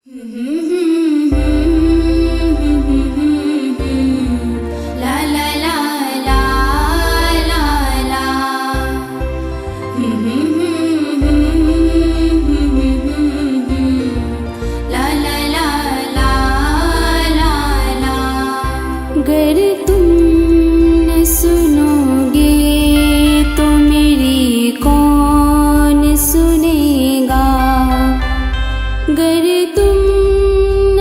ला ला ला ला ला ला ला ला ला ला ला ला। गर तुम न सुनोगे तो मेरी कौन सुनेगा। गर तुम न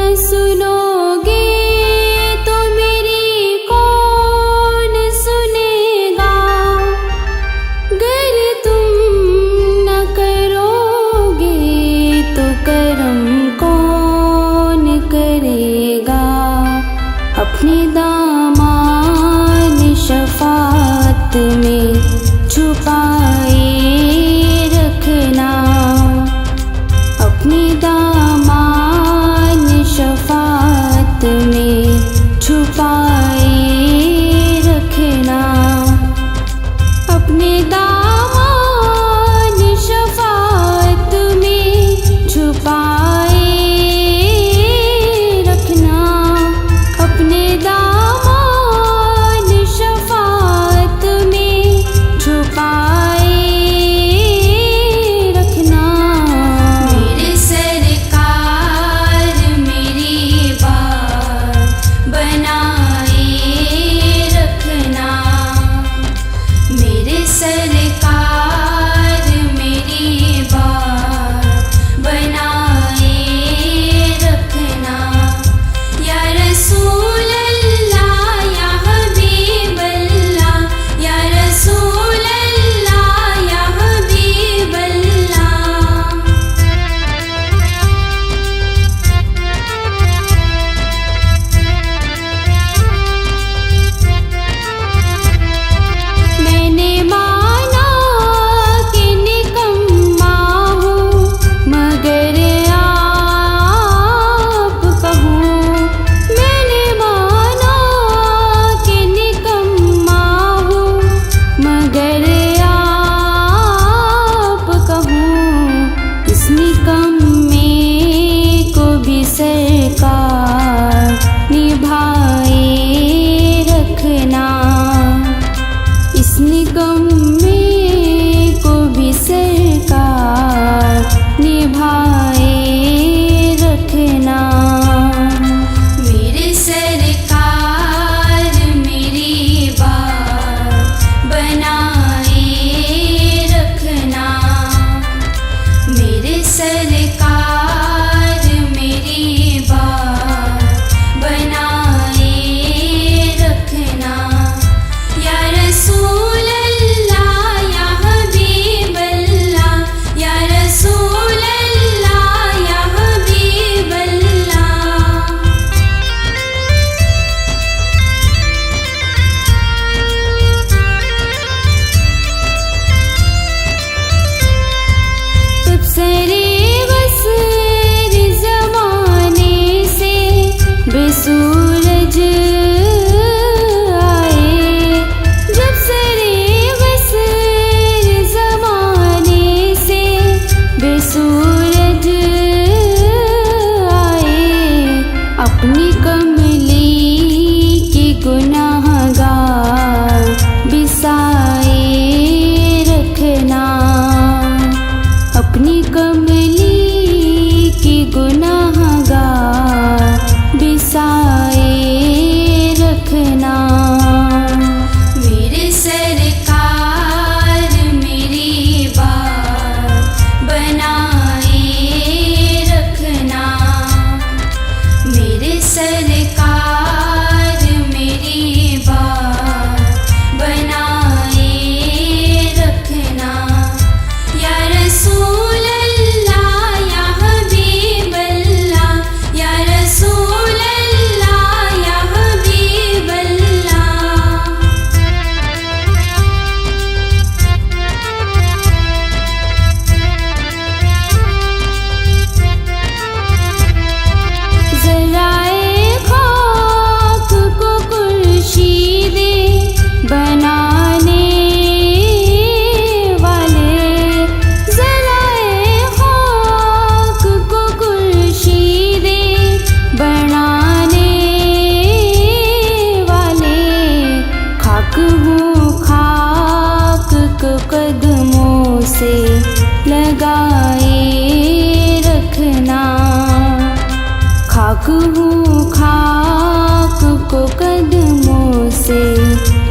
खाक हूँ, खाक को कदमों से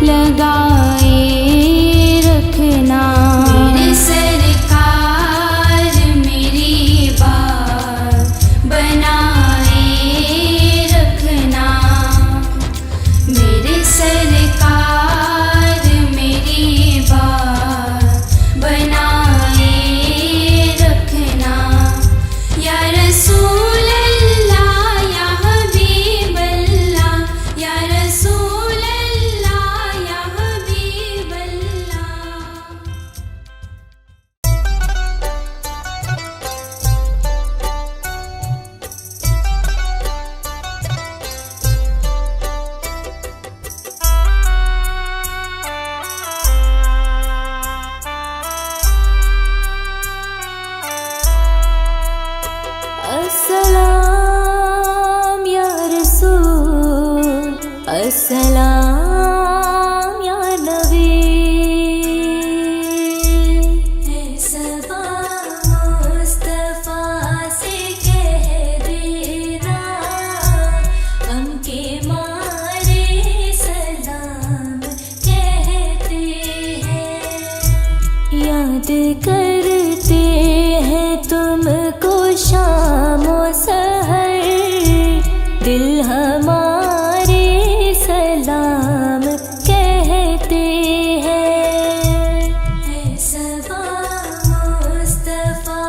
लगाए रखना। मेरे सरकार मेरी बात बनाए रखना। मेरे सरकार मेरी बात बनाए रखना। या रसूल अल्लाह या हबीब अल्लाह, या रसूल अल्लाह या हबीब अल्लाह। अस्सलाम या रसूल, अस्सलाम या नबी। है सबा मुस्तफा से कह देना, गम के मारे सलाम कहते हैं। याद करते हैं तुमको शाम और सहर, दिल हमारे सलाम कहते हैं। सबा मुस्तफा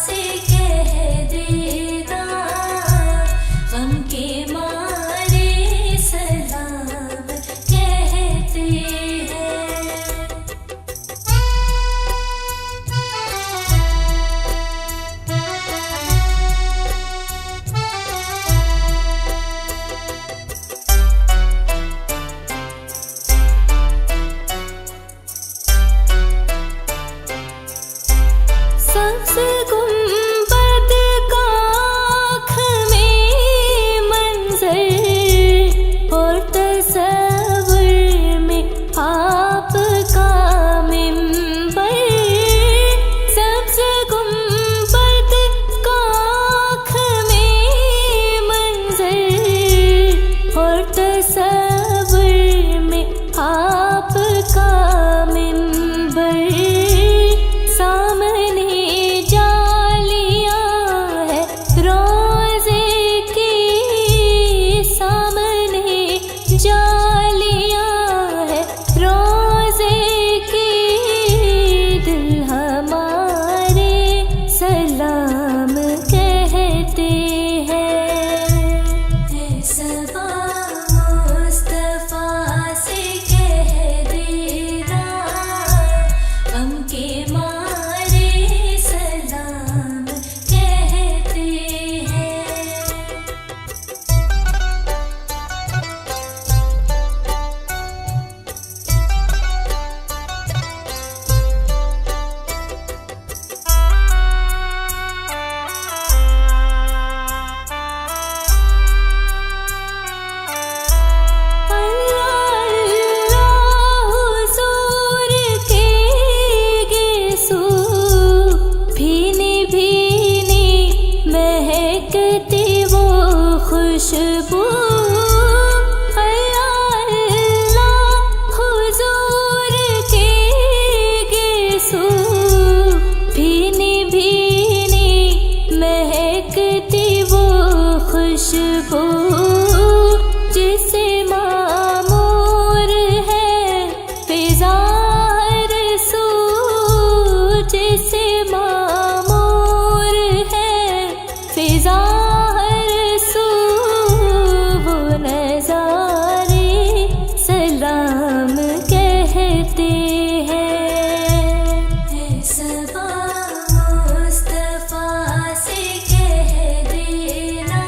से कह देना, गम के मारे सलाम कहते हैं। सबसे गुंबद का आँख में मंजर और तस्वुर में आपका मिंबर। सबसे गुंबद का आँख में मंजर और तस्वुर में आपका मिंबर। सामने जालियां है रोज़े की, सामने जालियां है रोज़े की, दिल हमारे सलाम कहते हैं। सबा मुस्तफा से कह देना, गम के मारे सलाम कहते हैं। अल्लाह अल्लाह हुजूर के गेसू, भीनी भीनी महकती वो खुशबू। अल्लाह अल्लाह हुजूर के गेसू, भीनी भीनी महकती वो खुशबू। जिसे मामूर है फिज़ा रसू, जिसे मामूर है फिज़ा रसू, वो नज़ारे सलाम कहते हैं। सबा मुस्तफा से कह देना,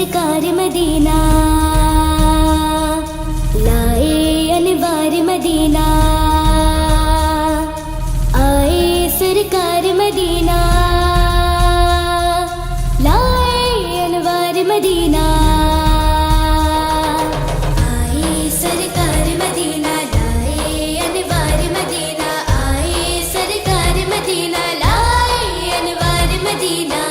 सरकार मदीना, लाए अनवार मदीना, आए सरकार मदीना, लाए अनवार मदीना, आए सरकार मदीना, लाए अनवार मदीना, आए सरकार मदीना, लाए अनवार मदीना।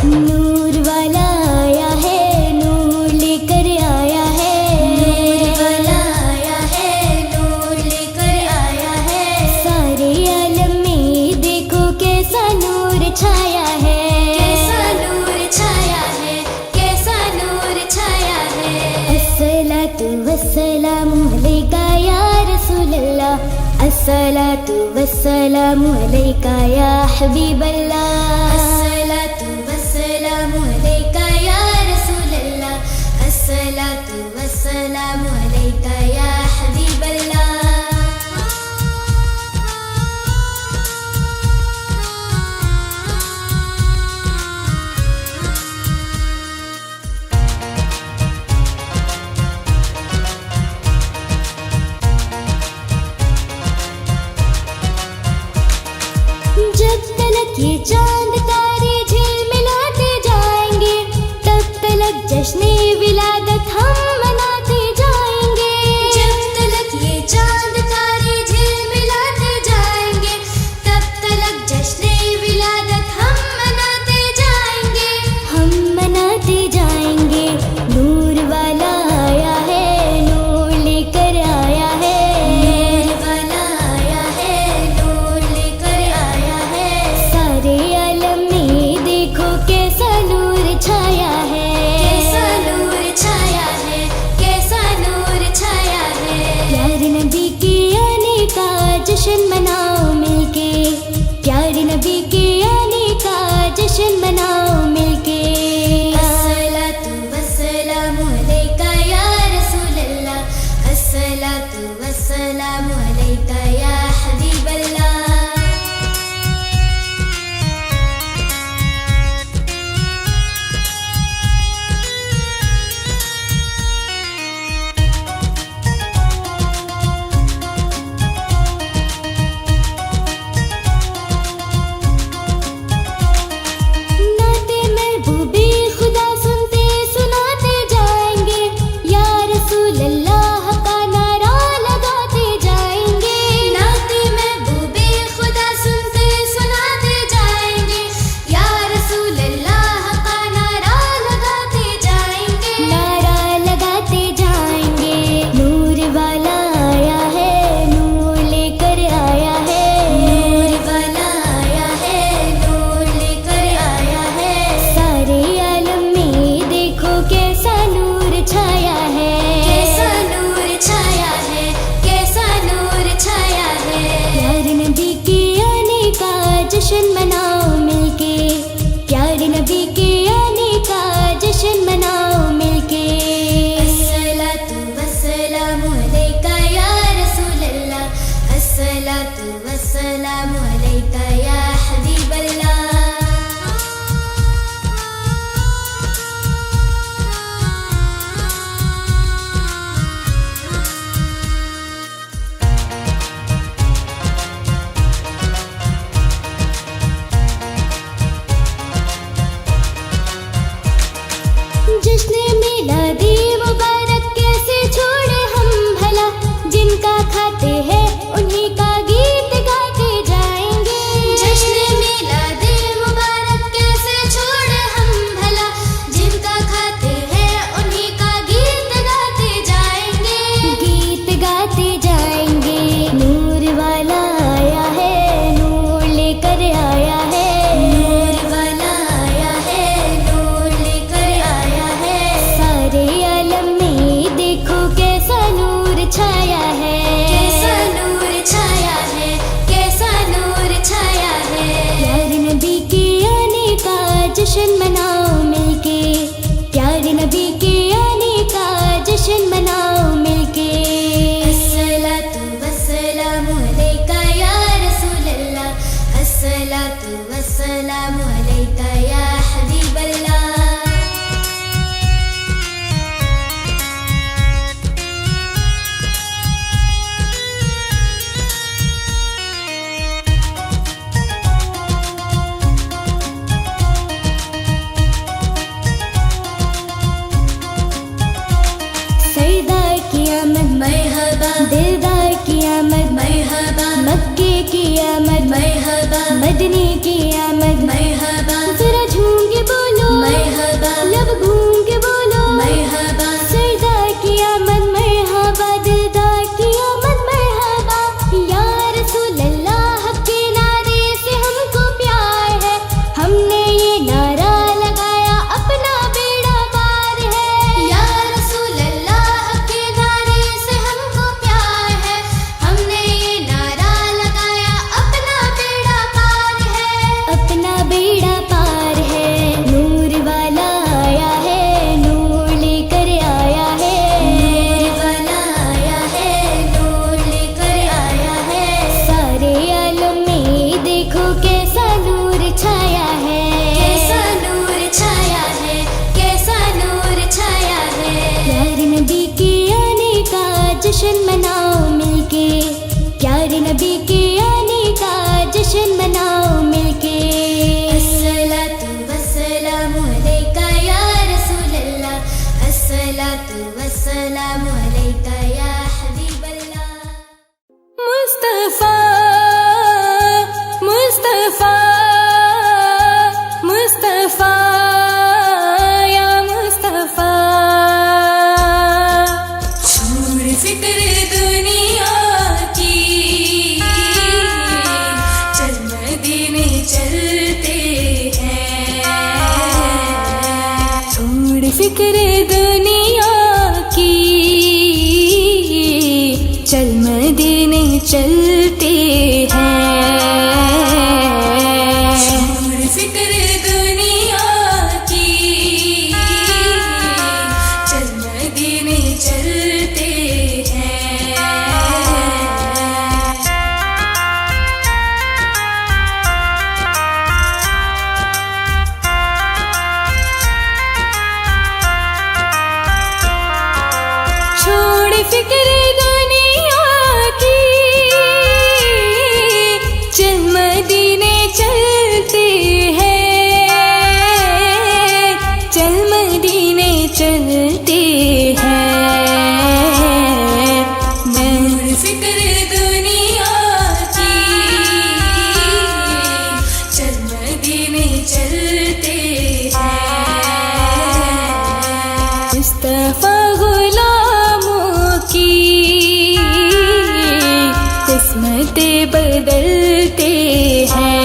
नूर वाला आया है, नूर लेकर आया है, नूर वाला आया है, नूर लेकर आया है। सारे आलम में देखो कैसा नूर छाया है, कैसा नूर छाया है, कैसा नूर छाया है। अस्सलातु वस्सलामु अलैका या रसूलल्लाह, अस्सलातु वस्सलामु अलैका या हबीबल्लाह, अस्सलातु वस्सलामु अलैका या रसूलल्लाह, अस्सलातु वस्सलामु अलैका या हबीबल्लाह। जब तलक ये चांद तारे झिलमिलाते जाएंगे, तब तलक जश्ने विलादत हम मनाते जाएंगे। जब तलक ये चांद तारे झिलमिलाते जाएंगे, तब तलक जश्ने विलादत हम मनाते जाएंगे, हम मनाते जाएंगे। नूर वाला आया है, नूर लेकर आया है, नूर वाला आया है, नूर लेकर आया है। सारे आलम में देखो कैसा नूर छाया है, कैसा नूर छाया है, कैसा नूर छाया है। प्यारे नबी के आने का जश्न मनाओ मिलके, प्यारे नबी के आने का जश्न मनाओ मिलके। अस्सलातु वस्सलामु अलैका या रसूलल्लाह, अस्सलातु वस्सलामु अलैका या हबीबल्लाह। नाते महबूबे खुदा सुनते सुनाते जाएंगे, या रसूल अल्लाह का नारा लगाते जाएंगे। नाते महबूबे खुदा सुनते सुनाते जाएंगे, या रसूल अल्लाह का नारा लगाते जाएंगे, नारा लगाते जाएंगे। नूर वाला आया है, नूर लेकर आया है, नूर वाला आया है, नूर लेकर आया है। सारे आलम में देखो कैसा नूर छाया है, कैसा नूर छाया है, कैसा नूर छाया है। प्यारे नबी के आने का जश्न मनाओ मिलके, प्यारे नबी के आने का जश्न मनाओ मिलके। अस्सलातु वस्सलामु अलैका या रसूलल्लाह, अस्सलातु वस्सलामु अलैका या हबीबल्लाह। जश्न मिलादी मुबारक कैसे छोड़े हम भला, जिनका खाते हैं उन्हीं का गीत गाते जाएंगे। मदनी की आमद मरहबा, जरा झूम के बोलो मरहबा, लब घूम के बोलो मरहबा, सरदार की आमद मरहबा, दिलदार की आमद मरहबा। या रसूल अल्लाह के नारे से हमको प्यार है, हमने ये नारा लगाया अपना बेड़ा पार है। या रसूल अल्लाह के नारे से हमको प्यार है, हमने ये नारा लगाया अपना बेड़ा पार है। अपना बेड़ा पार है। नूर वाला आया है, नूर लेकर आया है, नूर वाला आया है, नूर लेकर आया है। सारे आलम में देखो कैसा नूर छाया है, कैसा नूर छाया है, कैसा नूर छाया है। प्यारे नबी के आने का जश्न मनाओ मिलके, प्यारे नबी के आने का जश्न मनाओ मिलके। अस्सलातु वस्सलामु अलैका या रसूल अल्लाह, अस्सलातु वस्सलामु अलैका या हबीब अल्लाह। मुस्तफा मुस्तफा मुस्तफा या मुस्तफा, छोड़ फिक्र दुनिया की, चल मदीने चलते हैं। छोड़ फिक्र दुनिया की, चल मदीने चलते हैं। छोड़ फिक्र दुनिया की, चल मदीने चलते हैं। छोड़ फिक्र दुनिया की, चल मदीने चलते हैं, चल मदीने चलते हैं। छोड़ फिक्र दुनिया की, चल मदीने चलते हैं। मुस्तफा गुलामों की किस्मतें बदलते हैं।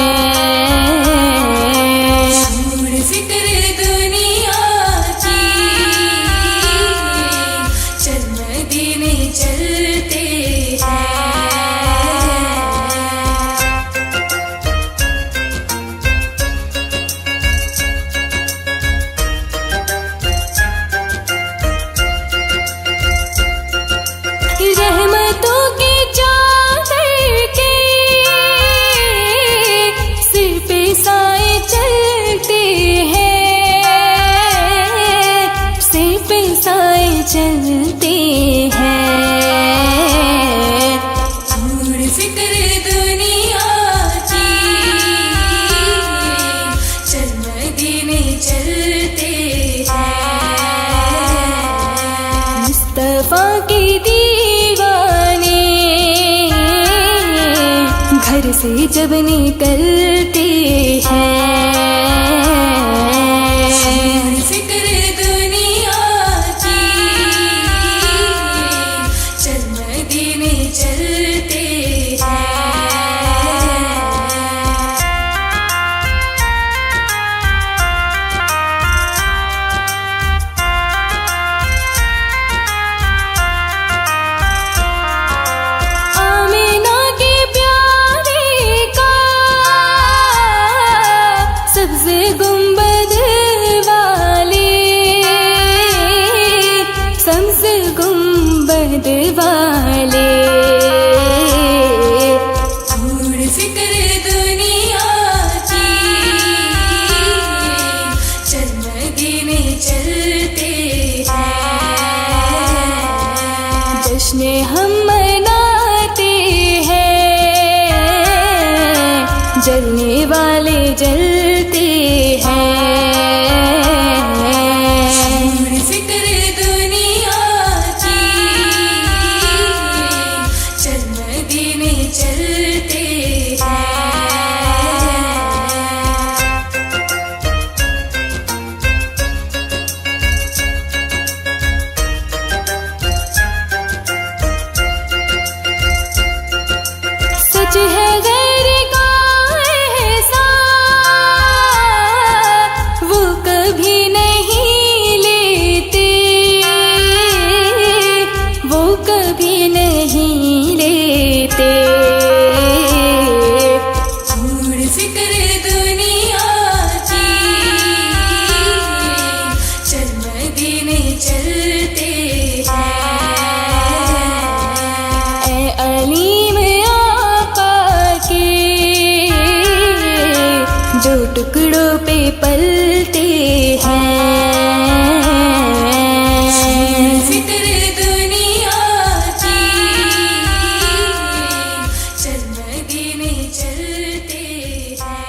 छोड़ फिक्र दुनिया की, चल मदीने चलते हैं। रहमतों की चादर के सिर पे साए चलते हैं, सिर पे साए चलते हैं। छोड़ फिक्र दुनिया की, चल मदीने चलते हैं। मुस्तफा के दीवाने घर से जब निकलते हैं। छोड़ फिक्र दुनिया की, चल मदीने चलते हैं। आमिना के प्यारे का सबसे गुंबद वाले, सबसे गुंबद वाले। छोड़ फिक्र दुनिया की, चल मदीने चलते हैं। जश्न हम मनाते हैं, जलने वाले जलते हैं। छोड़ फिक्र दुनिया की, चल मदीने चलते हैं। सच है गैर का एहसान, वो कभी नहीं लेते, वो कभी नहीं लेते। छोड़ फिक्र दुनिया की, चल मदीने चलते हैं। ऐ अलीम आका के जो टुकड़ों पे पलते हैं। फिक्र दुनिया की, चल मदीने चलते हैं।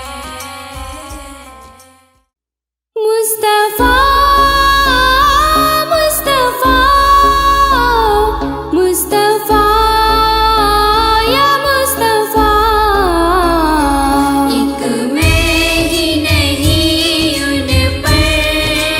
मुस्तफा मुस्तफा मुस्तफा या मुस्तफा, एक मैं ही नहीं उन पर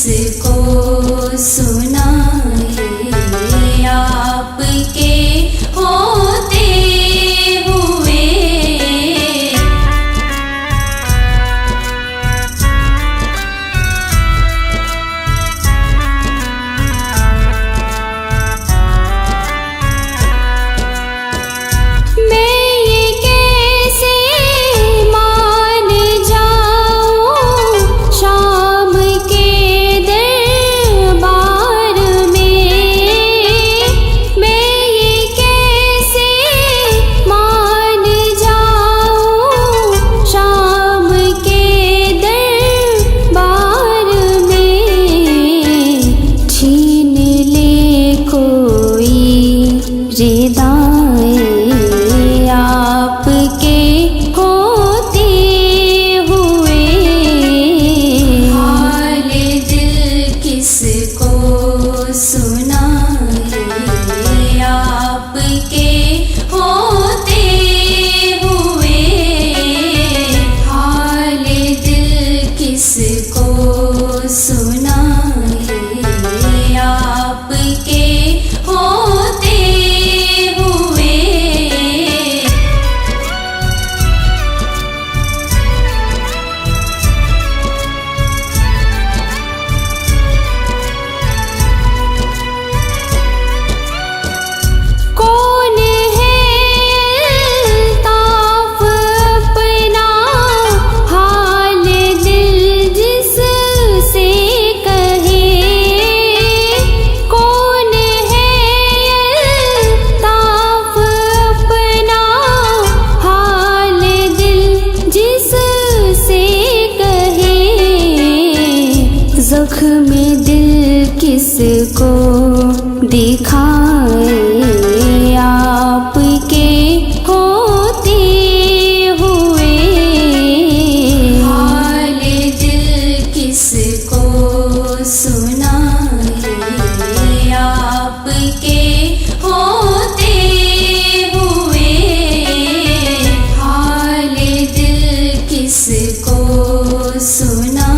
किसको सुनाए आपके होते हुए। जख्म दिल किसको दिखाए आपके होते हुए। हाल दिल किसको सुनाए आपके होते हुए। हाल दिल किसको सुनाए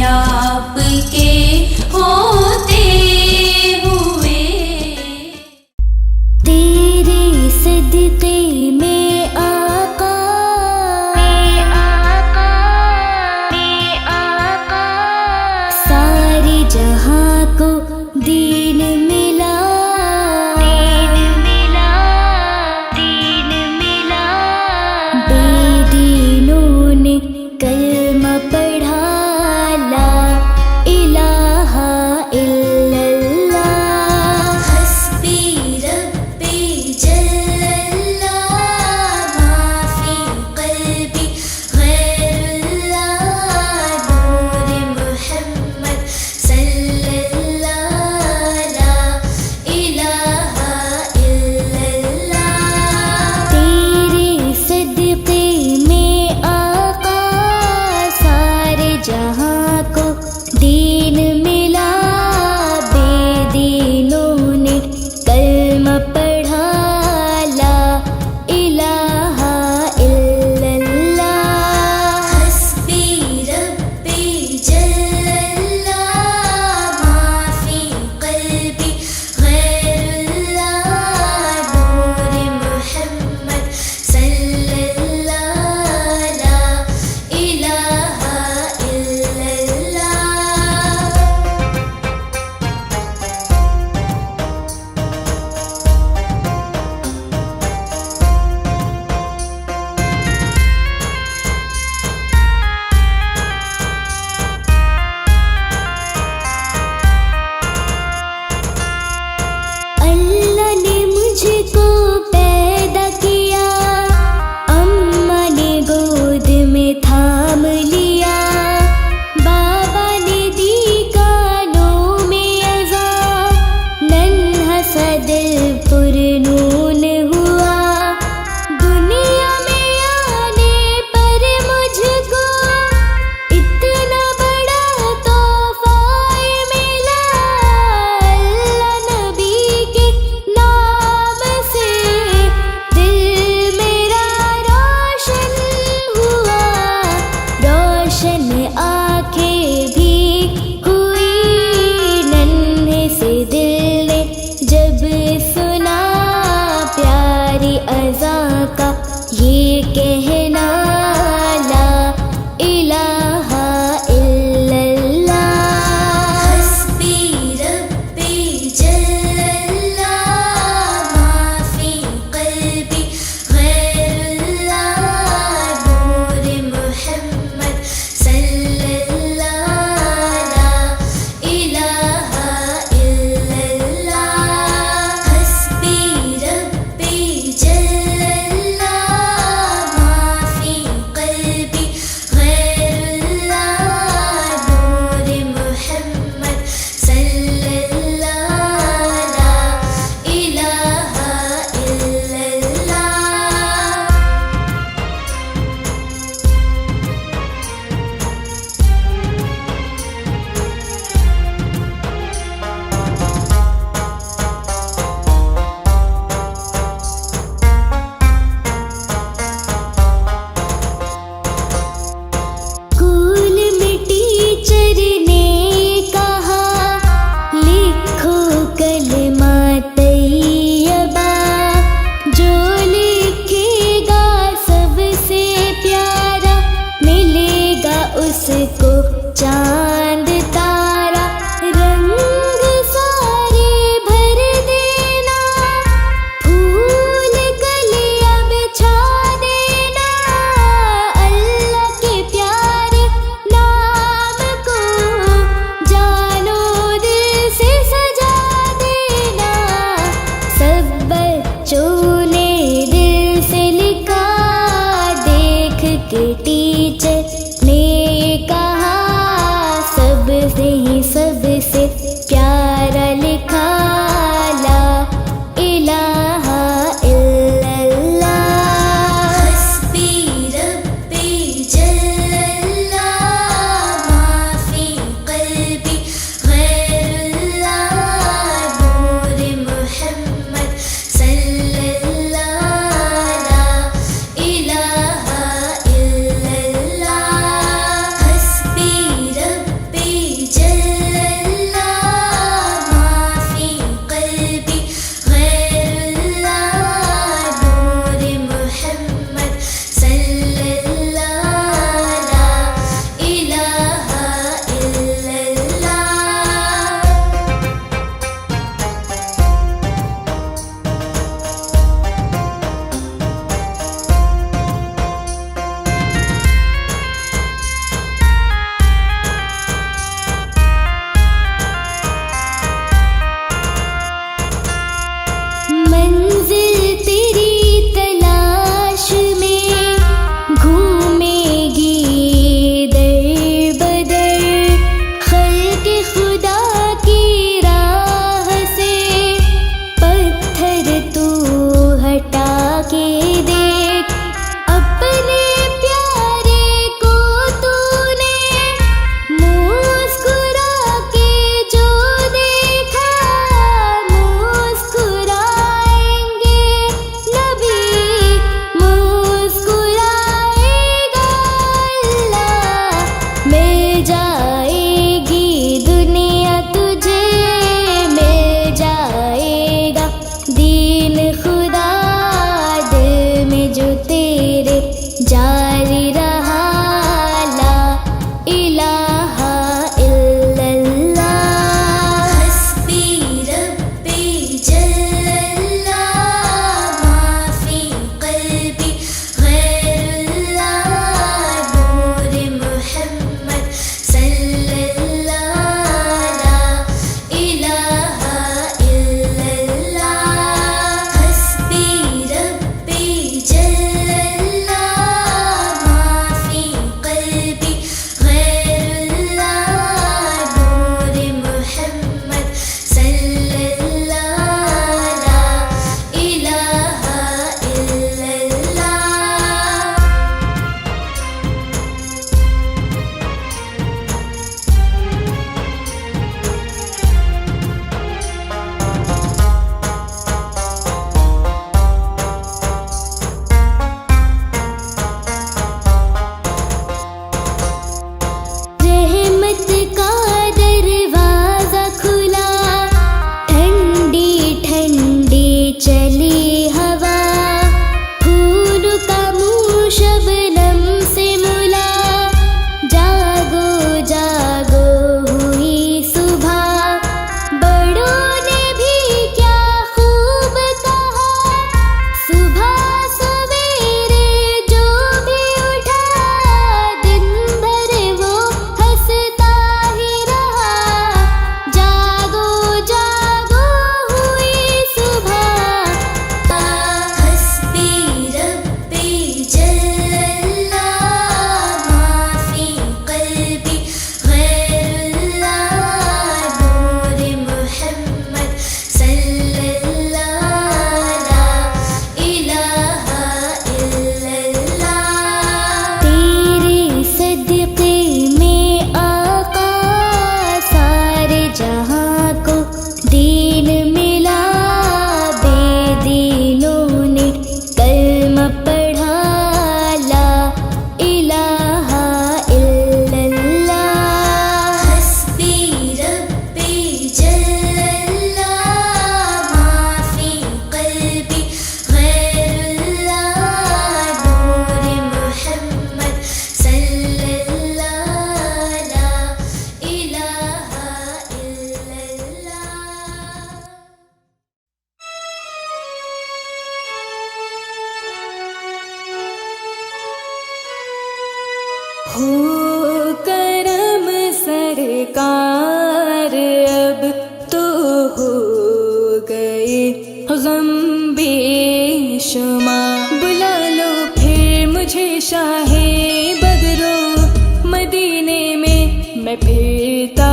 आपके होते हुए। तेरे सदके में आका सारे जहां को दीन मिला। बेदीनों ने कलमा पढ़ा ला इलाहा इल्लल्लाह। हस्बी रब्बी जल्लल्लाह माफी क़ल्बी गैरुल्लाह। नूर मुहम्मद सल्लल्लाह ही सबसे प्यारा लिखा ला इलाहा इल्लल्लाह। हस्बी रब्बी जल्लल्लाह, माफी क़ल्बी गैरुल्लाह, नूर मुहम्मद सल्लल्लाह, ला इलाहा इल्लल्लाह। हस्बी रब्बी जल्लल्लाह, माफी क़ल्बी गैरुल्लाह, नूर मुहम्मद सल्लल्लाह, ला इलाहा इल्लल्लाह। मंजिल तेरी तलाश में घूमेगी दर बदर, खल्क़ खुदा की राह से पत्थर तू हटा के देख। अपने प्यारे को तूने मुस्कुरा के जो देखा, मुस्कुराएंगे नबी, मुस्कुराएगा अल्लाह। मिल जाएगी दुनिया तुझे, मिल जाएगा दीन खुदा, दिल में जो तेरे जारी रहा ला इलाहा इल्लल्लाह। हस्बी रब्बी जल्लल्लाह, माफी क़ल्बी गैरुल्लाह, नूर मुहम्मद सल्लल्लाह, ला इलाहा इल्लल्लाह। हस्बी रब्बी जल्लल्लाह, माफी क़ल्बी गैरुल्लाह, नूर मुहम्मद सल्लल्लाह, ला इलाहा इल्लल्लाह। रहमत का दरवाजा खुला, ठंडी ठंडी चली हवा, फूल का मुँह शबनम से मुला, जागो जागो हुई सुबह। बड़ों ने भी क्या खूब कहा, सुबह सवेरे जो भी उठा, दिन भर वो हंसता ही रहा। जागो जागो हुई सुबह। हस्बी रब्बी जल्लल्लाह, माफी क़ल्बी गैरुल्लाह, नूर मुहम्मद सल्लल्लाह, ला इलाहा इल्लल्लाह। तेरे सदक़े में आका सारे जहां को दीन मिला, बेदीनों ने कलमा पढ़ा ला इलाहा इल्लल्लाह। हस्बी रब्बी जल्लल्लाह, माफी क़ल्बी गैरुल्लाह, नूर मुहम्मद सल्लल्लाह, ला इलाहा इल्लल्लाह। हो करम सरकार, अब तो हो गए गम बेशुमार। बुला लो फिर मुझे शाहे बदरो, मदीने में मैं फिरता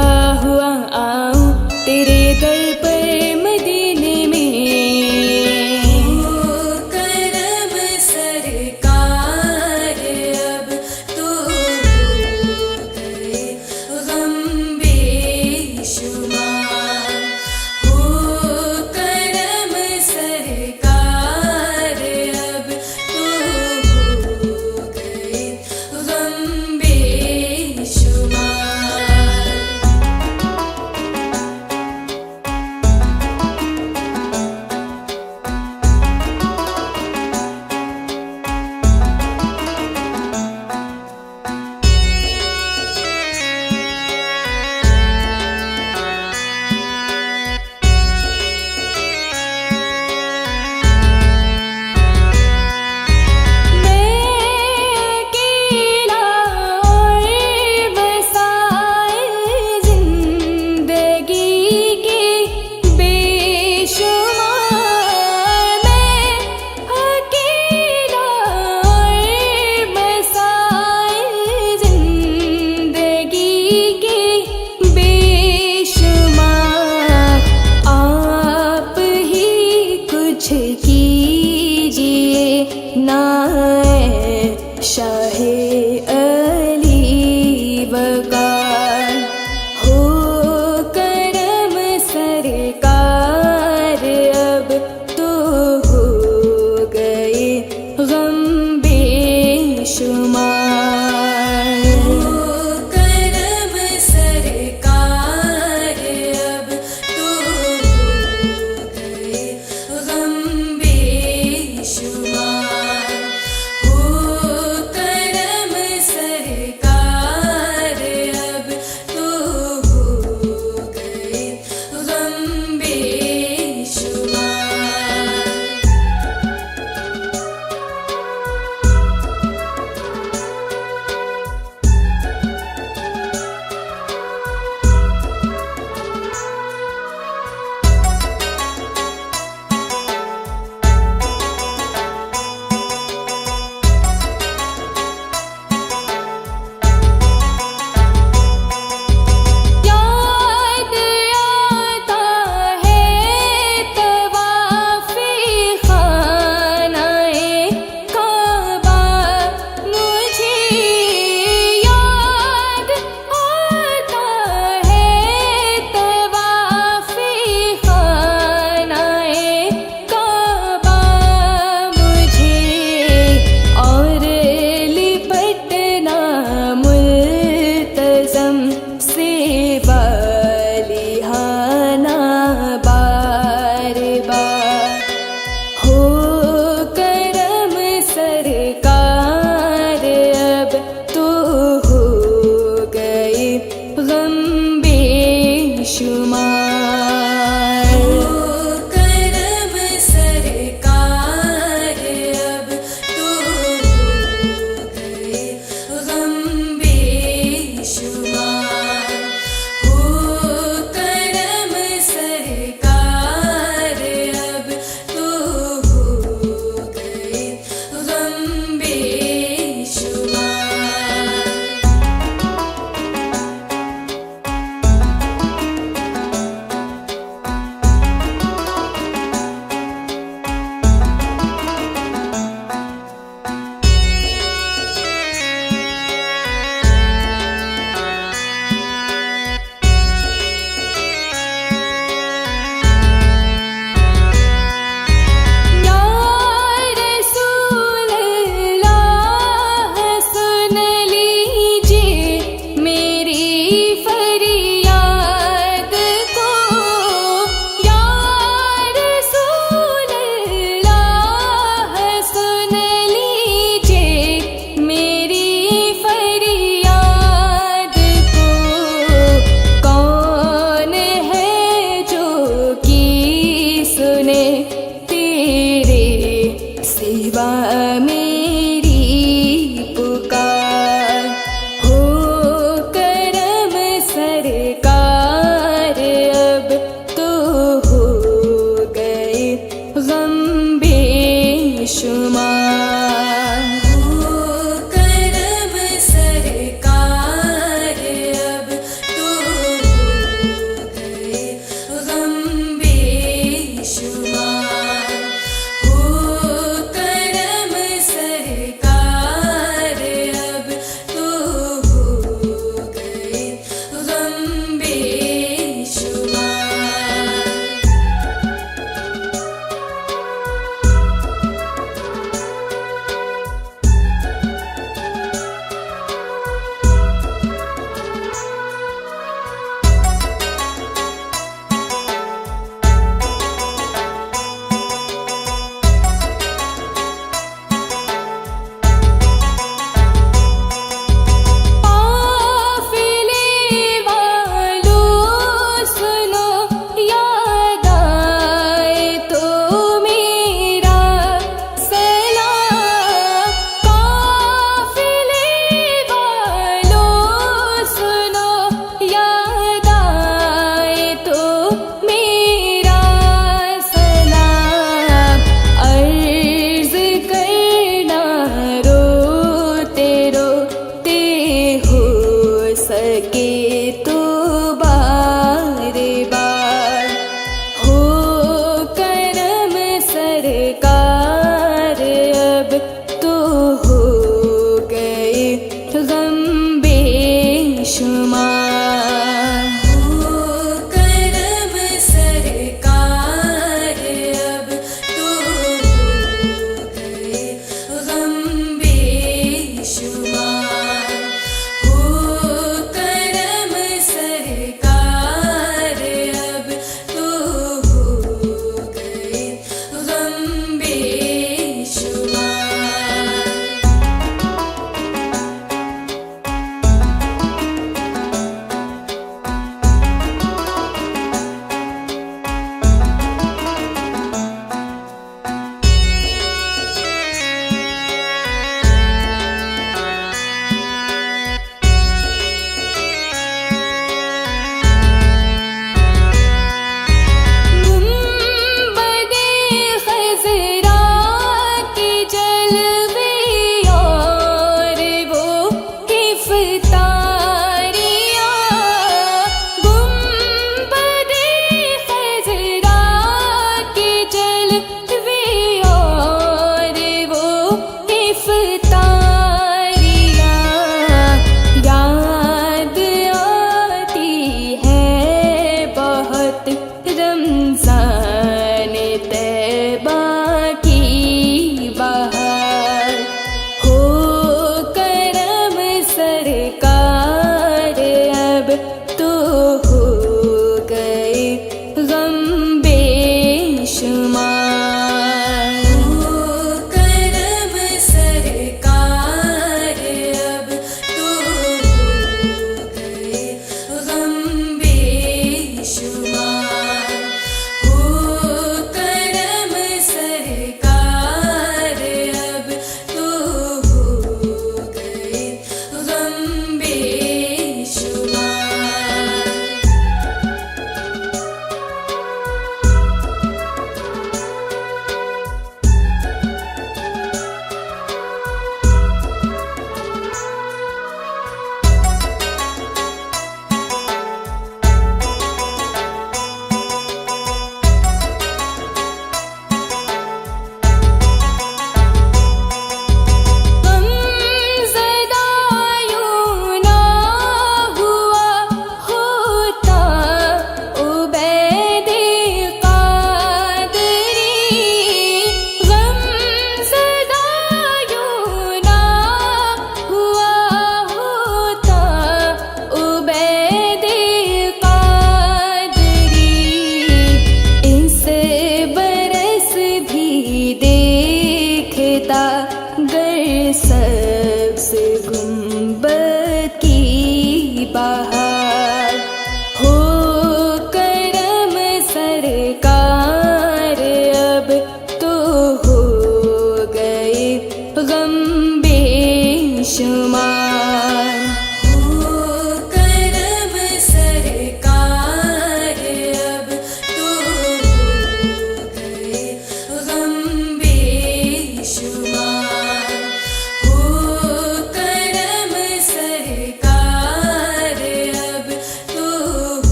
बेशुमार। करम सरकार अब तो हो गए गम बेशुमार। हो करम सरकार अब तो हो गए गम बेशुमार।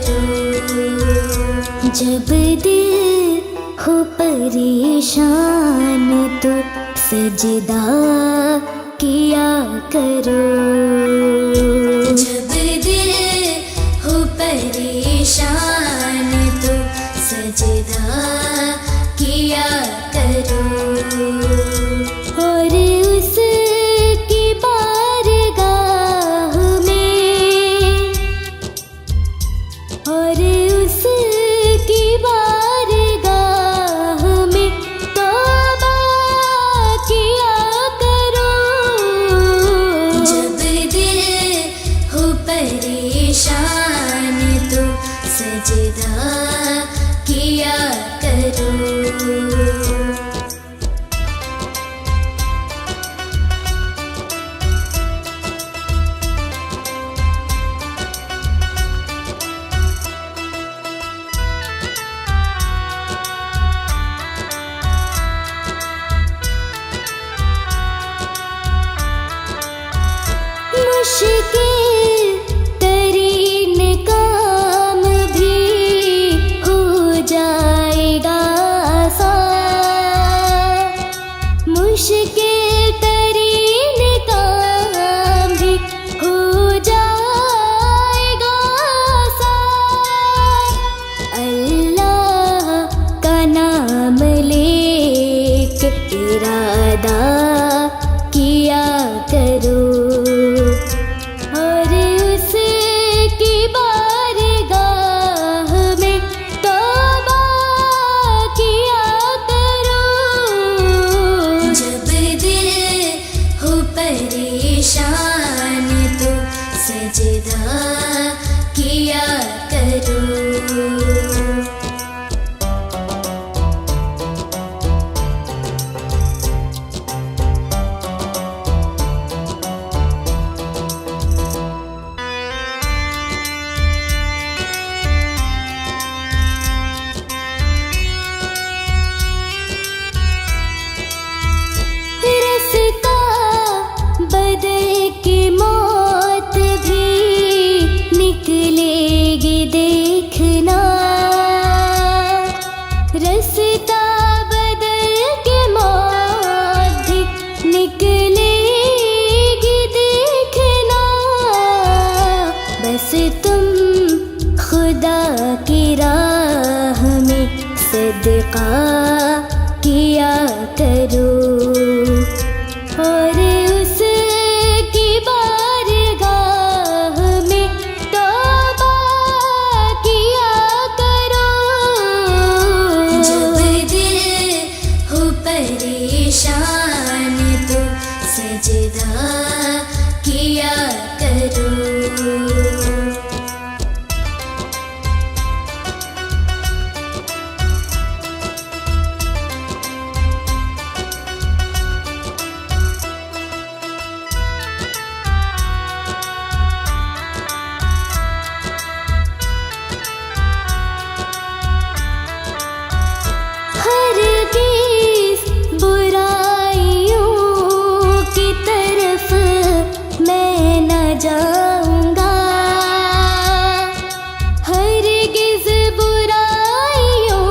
करो। जब दिल हो परेशान तो सजदा किया करो। जब दिल हो परेशान तो सजदा किया करो। और उसकी बारगाह में, और उसकी बारगाह में तौबा किया करो। जब दिल हो परेशान तो सजदा किया करो। मुश्किल तरीन काम भी हो जाएगा आसान। मुश्किल तरीन काम भी हो जाएगा आसान। अल्लाह का नाम लेके इरादा किया करो। और उसकी बारगाह में तौबा किया करो। जब दिल हो परेशान तो सजदा किया करो। रास्ता बदल के मौत भी निकलेगी देखना। रास्ता बदल के मौत भी निकलेगी देखना। बस तुम खुदा की राह में सदका किया करो। और उसकी बारगाह में तौबा किया करो। जब दिल हो परेशान तो सजदा किया करो। हरगिज़ बुराइयों की तरफ मैं न जाऊंगा। हरगिज़ बुराइयों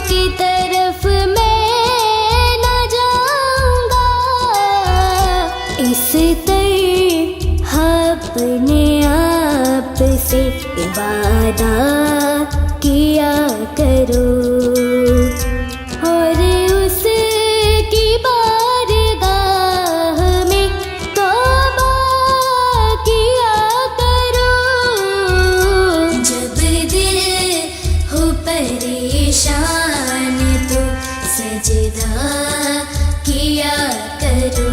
की तरफ मैं न जाऊंगा। इस तरह अपने आप से वादा किया करो। और उसकी बारगाह में तौबा किया करो। जब दिल हो परेशान तो सजदा किया करो।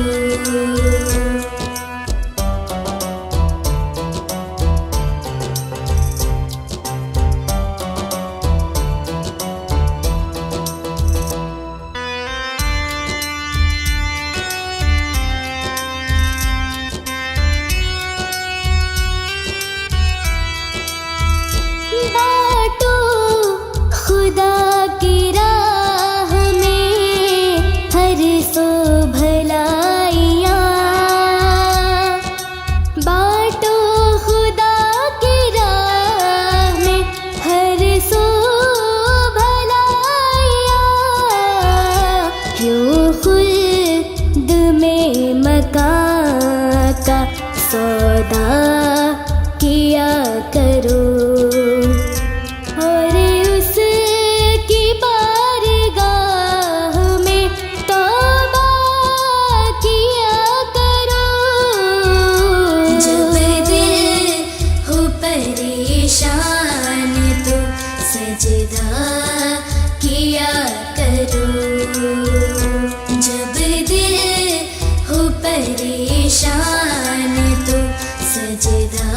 परेशान तो सजदा किया करो। जब दिल हो परेशान तो सजदा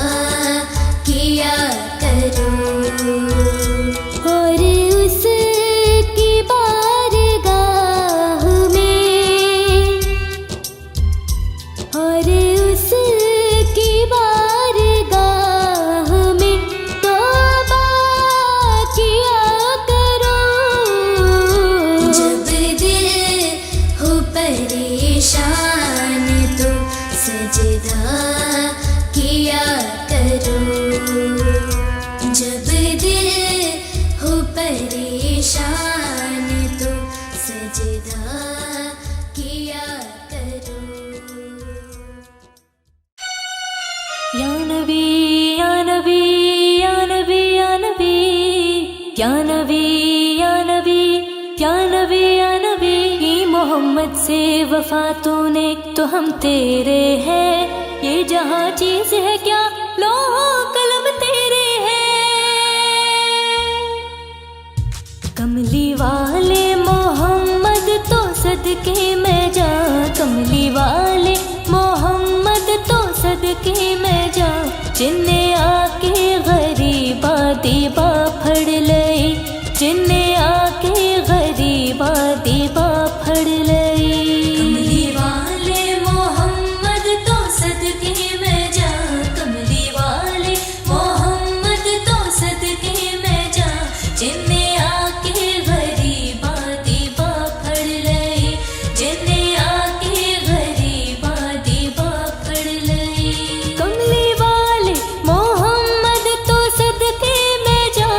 किया करो। और उसकी बारगाह में, और उसकी बारगाह में तौबा किया करो। जब दिल हो परेशान तो सजदा किया करो। जब दिल हो परेशान तो सजदा किया करो। या नबी या नबी या नबी या नबी या नबी या नबी या नबी या नबी। मोहम्मद से वफा तूने तो हम तेरे हैं, ये जहाँ चीज है क्या लोहो कलम तेरे हैं। कमली वाले मोहम्मद तो सदके में जा, कमली वाले मोहम्मद तो सदके में जा। जिन्ने आके गरीबा दीबा फड़ लई, जिन्ने आके गरीबा दीबा फड़ लई। कमली वाले मोहम्मद तो सदके में जा, कमली वाले मोहम्मद तो सदके में जा। जिन्ने आके गरीबा दीबा फड़ लई, जिन्ने आके गरीबा दीबा फड़ लई। कमली वाले मोहम्मद तो सदके में जा,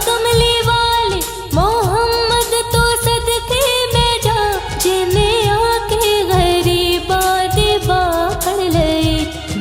कमली वाले मोहम्मद तो सदके में जा। जिन्हें आके गरीबा दीबा फड़ लई।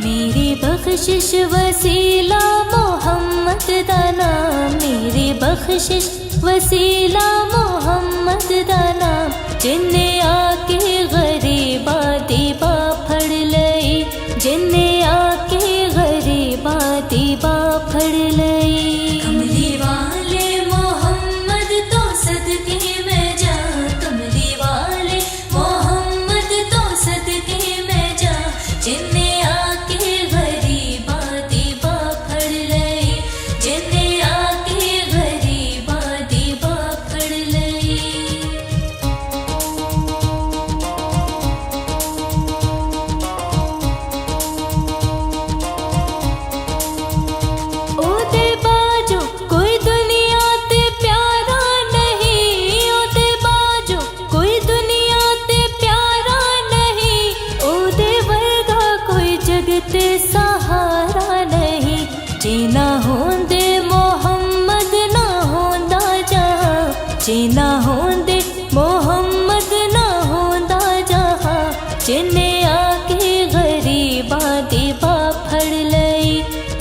मेरी बख्शिश वसीला मोहम्मद दा नाम, मेरी बख्शिश वसीला मोहम्मद दा नाम। जिन्हें आके गरीबा दीबा फड़ लई, जिन्हें आके गरीबा दीबा फड़ लई। कमली वाले मोहम्मद तो सदके में जा, कमली वाले मोहम्मद तो सदके में जा। जिन्ने आके गरीबा दीबा फड़ लई, जिन्ने आके गरीबा दीबा फड़ लई। ओदे बाजो कोई दुनिया ते प्यारा नहीं, ओदे बाजो कोई दुनिया ते प्यारा नहीं। ओदे वर्गा कोई जग ते सहारा नहीं। जीना होंदे मोहम्मद ना होंदा जहां, जीना होंदे मोहम्मद ना होंदा जहां। जिन्ने आके गरीबा दीबा फड़ लई,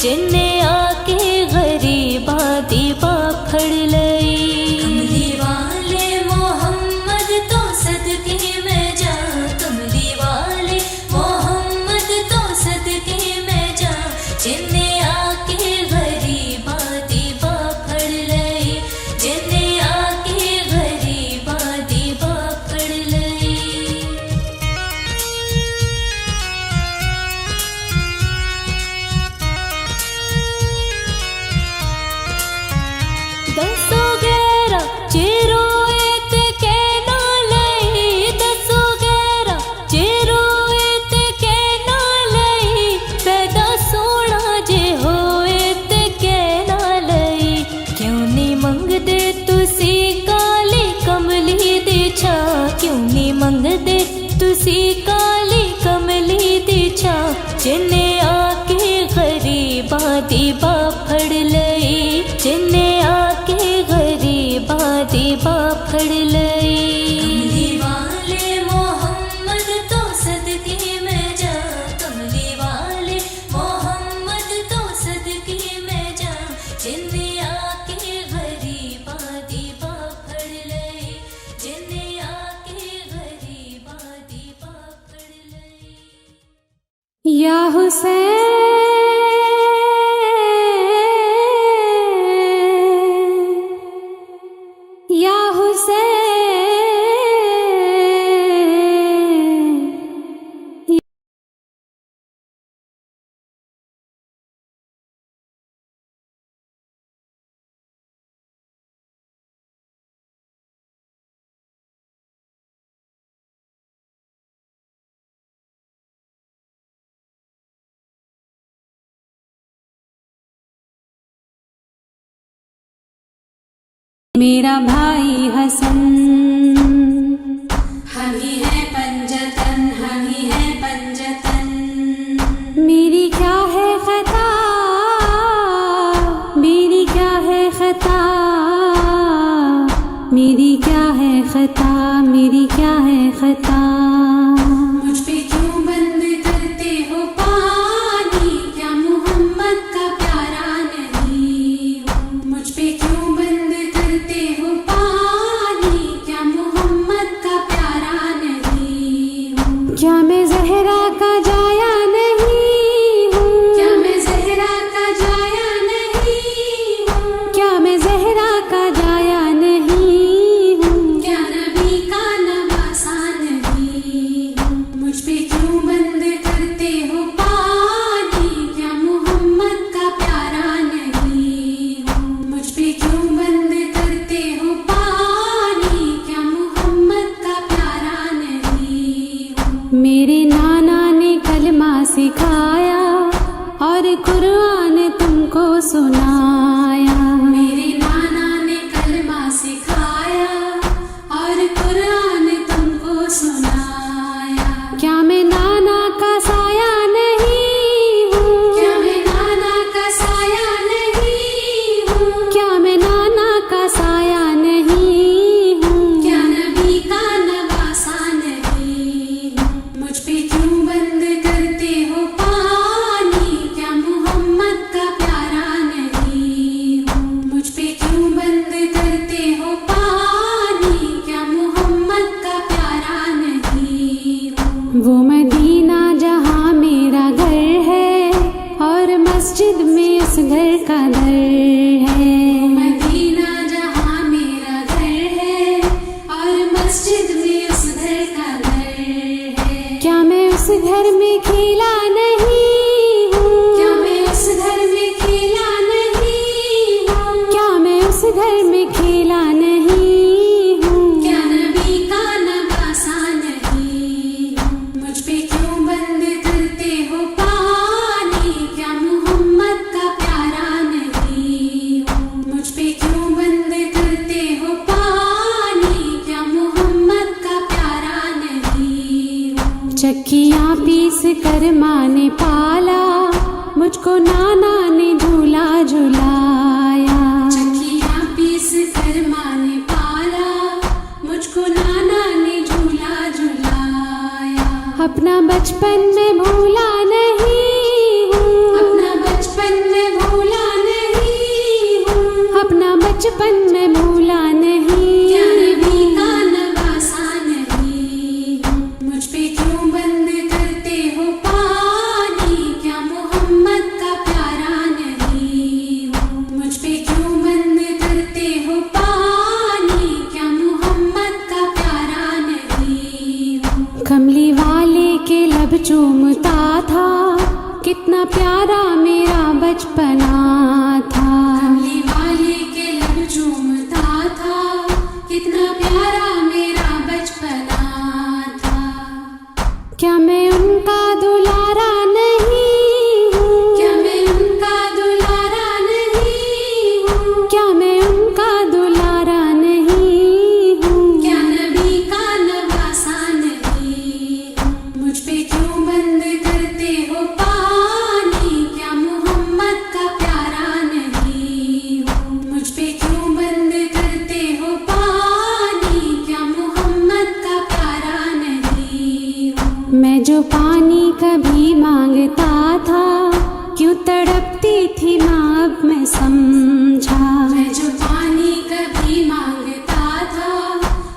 जिन्ने आके गरीबा दीबा फड़ लई। कमली वाले मोहम्मद तो सदके में जा, कमली वाले मोहम्मद तो सदके में जा। जिन्ने आके गरीबा दीबा फड़ लई, जिन्ने आके गरीबा दीबा फड़ लई। दसो गैरा चिरोए ते कहना लई, दसो गैरा चिरोए ते कहना लई। पैदा सोना जे होए ते कहना लई। क्यों नहीं मंगदे तुसी काली कमली दी छा, क्यों नहीं मंगदे तुसी काली कमली दी छा। जिन्ने आके गरीबा दीबा फड़ लई, जिन्ने आके गरीबा दीबा फड़ लई। कमली वाले मोहम्मद तो सदके में जा, कमली वाले मोहम्मद तो सदके में जा। जिन्ने आके गरीबा दीबा फड़ लई, जिन्ने आके गरीबा दीबा फड़ लई। या हुसैन मेरा भाई हसन। हम ही है पंजतन, हम ही है पंजतन। मेरी क्या है खता, मेरी क्या है खता, मेरी क्या है खता, मेरी क्या है खता। मुझ पे क्यों बंद करते हो पानी, क्या मोहम्मद का प्यारा नहीं हूँ। मुझ पे क्यों बंद करते हो पानी, क्या मोहम्मद का प्यारा नहीं हूँ। क्या मैं ज़हरा का जाया नहीं हूँ, क्या मैं ज़हरा का जाया नहीं हूँ। क्या मैं ज़हरा का जाया नहीं हूँ। क्या नबी का नवासा नहीं हूँ। मुझ पे क्यों बंद करते हो पानी, क्या मोहम्मद का प्यारा नहीं हूँ। मुझ पे क्यों बंद करते हो पानी, क्या मोहम्मद का प्यारा नहीं हूँ। मेरे नाना ने कलमा सिखाया और कुरान तुमको सुनाया। मेरे नाना ने कलमा सिखाया और कुरान तुमको सुनाया। क्या मैं नाना का साया नहीं हूँ, क्या मैं नाना का साया नहीं हूँ। क्या मैं नाना का साया नहीं हूँ। क्या नबी का नवासा नहीं हूँ। मुझ पे क्यों बंद करते हो पानी, क्या मोहम्मद का प्यारा नहीं हूँ। मुझ पे क्यों बंद करते हो पानी, क्या मोहम्मद का प्यारा नहीं हूँ। वो मदीना जहाँ मेरा घर है और मस्जिद में उस घर का दर है। मदीना जहाँ मेरा घर है और मस्जिद में उस घर का दर है। क्या मैं उस घर में खेला नहीं हूँ, क्या मैं उस घर में खेला नहीं हूँ। क्या मैं उस घर में खेला नहीं हूँ। क्या नबी का नवासा नहीं हूँ। मुझ पे क्यों बंद करते हो पानी, क्या मोहम्मद का प्यारा नहीं हूँ। मुझ पे क्यों बंद करते हो पानी, क्या मोहम्मद का प्यारा नहीं हूँ। चक्कियाँ पीस कर माँ ने पाला, मुझको नाना ने झूला झुलाया। चक्कियाँ पीस कर माँ ने पाला, मुझको नाना ने झूला झुलाया। अपना बचपन में भूला नहीं हूँ, अपना बचपन में भूला नहीं हूँ। अपना बचपन में भूला नहीं। क्या नबी का नवासा नहीं हूँ। मुझ पे क्यों बंद करते हो पानी, क्या मोहम्मद का प्यारा नहीं हूँ। मुझ पे क्यों बंद करते हो पानी, क्या मोहम्मद का प्यारा नहीं हूँ। कमली वाले के लब चूमता था, कितना प्यारा मेरा बचपना था। कमली वाले के लब चूमता था, कितना प्यारा मेरा बचपना था। क्या मैं उनका दुलारा नहीं हूँ, क्या मैं उनका दुलारा नहीं हूँ। क्या मैं उनका दुलारा नहीं हूँ। क्या नबी का नवासा नहीं हूँ। मुझ पे क्यों बंद करते हो पानी, क्या मोहम्मद का प्यारा नहीं हूँ। मुझ पे क्यों बंद करते हो पानी, क्या मोहम्मद का प्यारा नहीं हूँ। मैं जो पानी कभी मांगता था, क्यों तड़पती थी माँ अब मैं समझा। मैं जो पानी कभी मांगता था,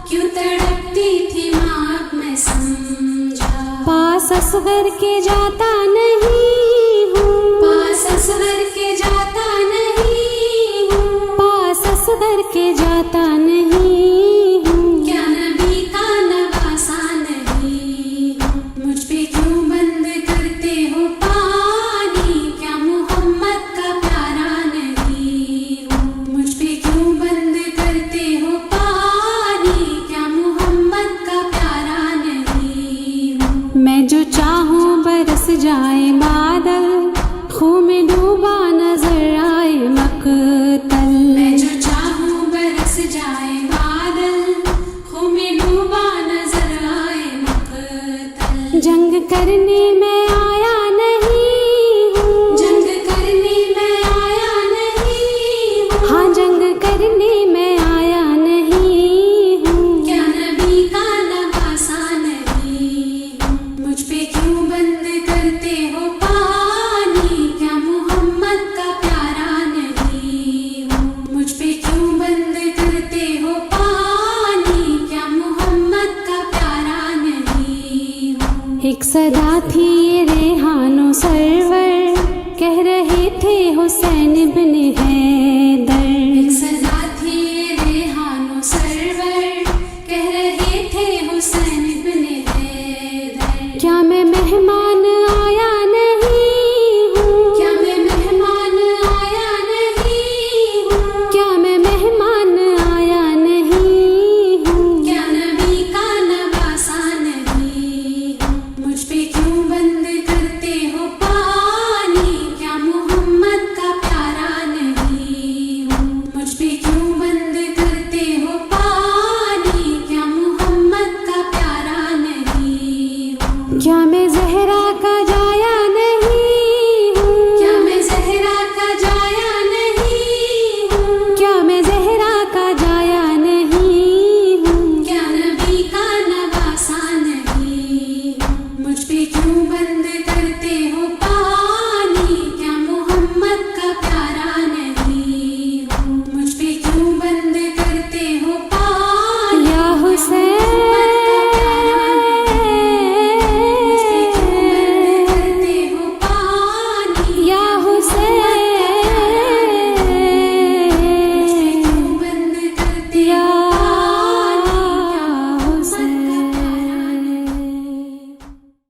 क्यों तड़पती थी माँ अब मैं समझा। पास असगर के जाता नहीं हूँ, पास असगर के जाता नहीं हूँ। पास असगर के जाता नहीं हूँ। क्या नबी का नवासा नहीं हूँ। मुझ पे क्यों बंद करते हो पानी, क्या मोहम्मद का प्यारा नहीं हूँ। मुझ पे क्यों बंद करते हो पानी, क्या मोहम्मद का प्यारा नहीं हूँ। मैं जो चाहूँ बरस जाए बार सदा थी ये रेहानो सरवर, कह रहे थे हुसैन इब्न है